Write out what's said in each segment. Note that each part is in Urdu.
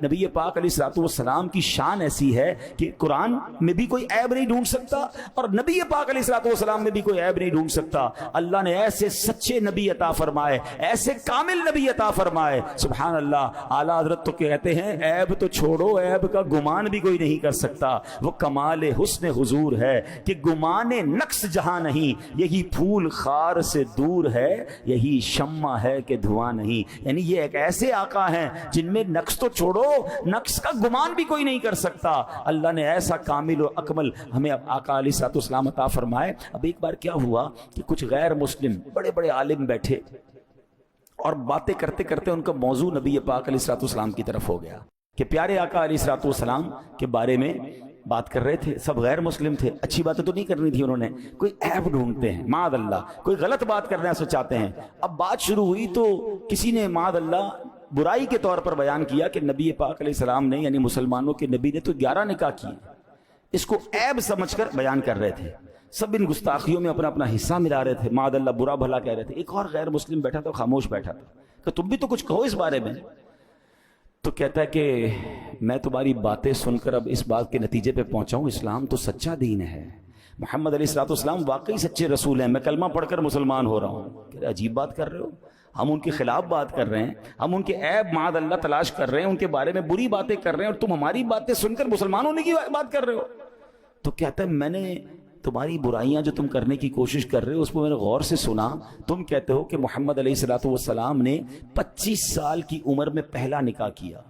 نبی پاک علیہ الصلوۃ والسلام کی شان ایسی ہے کہ قرآن میں بھی کوئی عیب نہیں ڈھونڈ سکتا اور نبی پاک علیہ الصلوۃ والسلام میں بھی کوئی عیب نہیں ڈھونڈ سکتا. اللہ نے ایسے سچے نبی عطا فرمائے, ایسے کامل نبی عطا فرمائے. سبحان اللہ. اعلیٰ حضرت تو کہتے ہیں عیب تو چھوڑو, عیب کا گمان بھی کوئی نہیں کر سکتا. وہ کمال حسن حضور ہے کہ گمان نقص جہاں نہیں, یہی پھول خار سے دور ہے, یہی شمع ہے کہ دھواں نہیں. یعنی یہ ایک ایسے آقا ہیں جن میں نقص تو چھوڑو, نقص کا گمان بھی کوئی نہیں کر سکتا. اللہ نے ایسا کامل و اکمل ہمیں آقا علیہ الصلوۃ والسلام عطا فرمائے. اب ایک بار کیا ہوا کہ کچھ غیر مسلم بڑے بڑے عالم بیٹھے اور باتیں کرتے کرتے ان کا موضوع نبی پاک علیہ الصلوۃ والسلام کی طرف ہو گیا کہ پیارے آقا علیہ الصلوۃ والسلام کے بارے میں بات کر رہے تھے. سب غیر مسلم تھے, اچھی باتیں تو نہیں کرنی تھی انہوں نے, کوئی عیب ڈھونڈتے ہیں معاذ اللہ, کوئی غلط بات کرنا سچاتے ہیں. اب بات شروع ہوئی تو کسی نے معاذ اللہ برائی کے طور پر بیان کیا کہ نبی پاک علیہ السلام نے یعنی مسلمانوں کے نبی نے تو 11 نکاح کیے. اس کو عیب سمجھ کر بیان کر رہے تھے. سب ان گستاخیوں میں اپنا اپنا حصہ ملا رہے تھے, معاذ اللہ برا بھلا کہہ رہے تھے. ایک اور غیر مسلم بیٹھا تھا, خاموش بیٹھا تھا کہ تم بھی تو کچھ کہو اس بارے میں. تو کہتا ہے کہ میں تمہاری باتیں سن کر اب اس بات کے نتیجے پہ پہنچا ہوں, اسلام تو سچا دین ہے, محمد علیہ الصلوۃ والسلام واقعی سچے رسول ہیں, میں کلمہ پڑھ کر مسلمان ہو رہا ہوں. کہہ رہے عجیب بات کر رہے ہو, ہم ان کے خلاف بات کر رہے ہیں, ہم ان کے عیب معاذ اللہ تلاش کر رہے ہیں, ان کے بارے میں بری باتیں کر رہے ہیں, اور تم ہماری باتیں سن کر مسلمان ہونے کی بات کر رہے ہو. تو کہتا ہے میں نے تمہاری برائیاں جو تم کرنے کی کوشش کر رہے ہو اس میں نے غور سے سنا. تم کہتے ہو کہ محمد علیہ الصلوۃ والسلام نے 25 سال کی عمر میں پہلا نکاح کیا,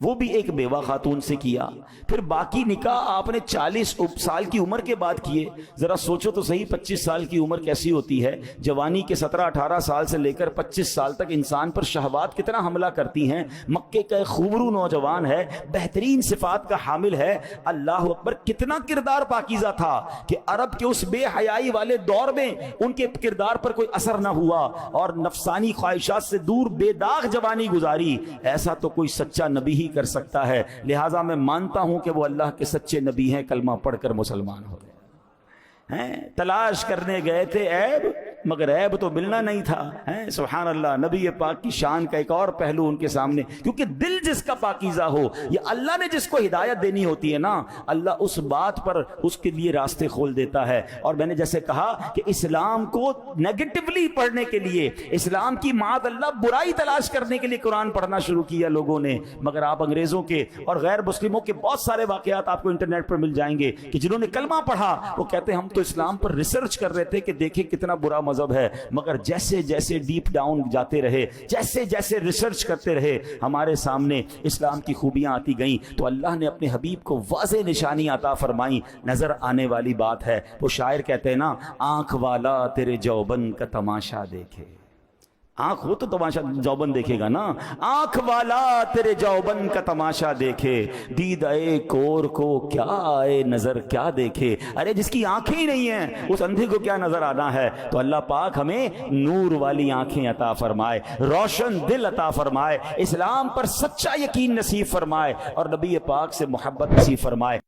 وہ بھی ایک بیوہ خاتون سے کیا, پھر باقی نکاح آپ نے 40 سال کی عمر کے بعد کیے. ذرا سوچو تو صحیح 25 سال کی عمر کیسی ہوتی ہے. جوانی کے 17-18 سال سے لے کر 25 سال تک انسان پر شہوات کتنا حملہ کرتی ہیں. مکے کا ایک خوبرو نوجوان ہے, بہترین صفات کا حامل ہے, اللہ اکبر, کتنا کردار پاکیزہ تھا کہ عرب کے اس بے حیائی والے دور میں ان کے کردار پر کوئی اثر نہ ہوا اور نفسانی خواہشات سے دور بے داغ جوانی گزاری. ایسا تو کوئی سچا نبی ہی کر سکتا ہے. لہٰذا میں مانتا ہوں کہ وہ اللہ کے سچے نبی ہیں, کلمہ پڑھ کر مسلمان ہو گئے ہیں. تلاش کرنے گئے تھے عیب, مگر عیب تو ملنا نہیں تھا. سبحان اللہ. نبی پاک کی شان کا ایک اور پہلو ان کے سامنے, کیونکہ دل جس کا پاکیزہ ہو, یہ اللہ نے جس کو ہدایت دینی ہوتی ہے نا, اللہ اس بات پر اس کے لیے راستے کھول دیتا ہے. اور میں نے جیسے کہا کہ اسلام کو نیگیٹولی پڑھنے کے لیے, اسلام کی معاذ اللہ برائی تلاش کرنے کے لیے قرآن پڑھنا شروع کیا لوگوں نے. مگر آپ انگریزوں کے اور غیر مسلموں کے بہت سارے واقعات آپ کو انٹرنیٹ پر مل جائیں گے کہ جنہوں نے کلمہ پڑھا وہ کہتے ہیں ہم تو اسلام پر ریسرچ کر رہے تھے کہ دیکھیں کتنا برا مذہب ہے, مگر جیسے جیسے ڈیپ ڈاؤن جاتے رہے, جیسے جیسے ریسرچ کرتے رہے, ہمارے سامنے اسلام کی خوبیاں آتی گئیں. تو اللہ نے اپنے حبیب کو واضح نشانی عطا فرمائی. نظر آنے والی بات ہے. وہ شاعر کہتے ہیں نا, آنکھ والا تیرے جوبن کا تماشا دیکھے. آنکھ ہو تو تماشا جوبن دیکھے گا نا. آنکھ والا تیرے جوبن کا تماشا دیکھے, دید اے کور کو کیا آئے نظر کیا دیکھے. ارے جس کی آنکھیں ہی نہیں ہیں اس اندھے کو کیا نظر آنا ہے. تو اللہ پاک ہمیں نور والی آنکھیں عطا فرمائے, روشن دل عطا فرمائے, اسلام پر سچا یقین نصیب فرمائے اور نبی پاک سے محبت نصیب فرمائے.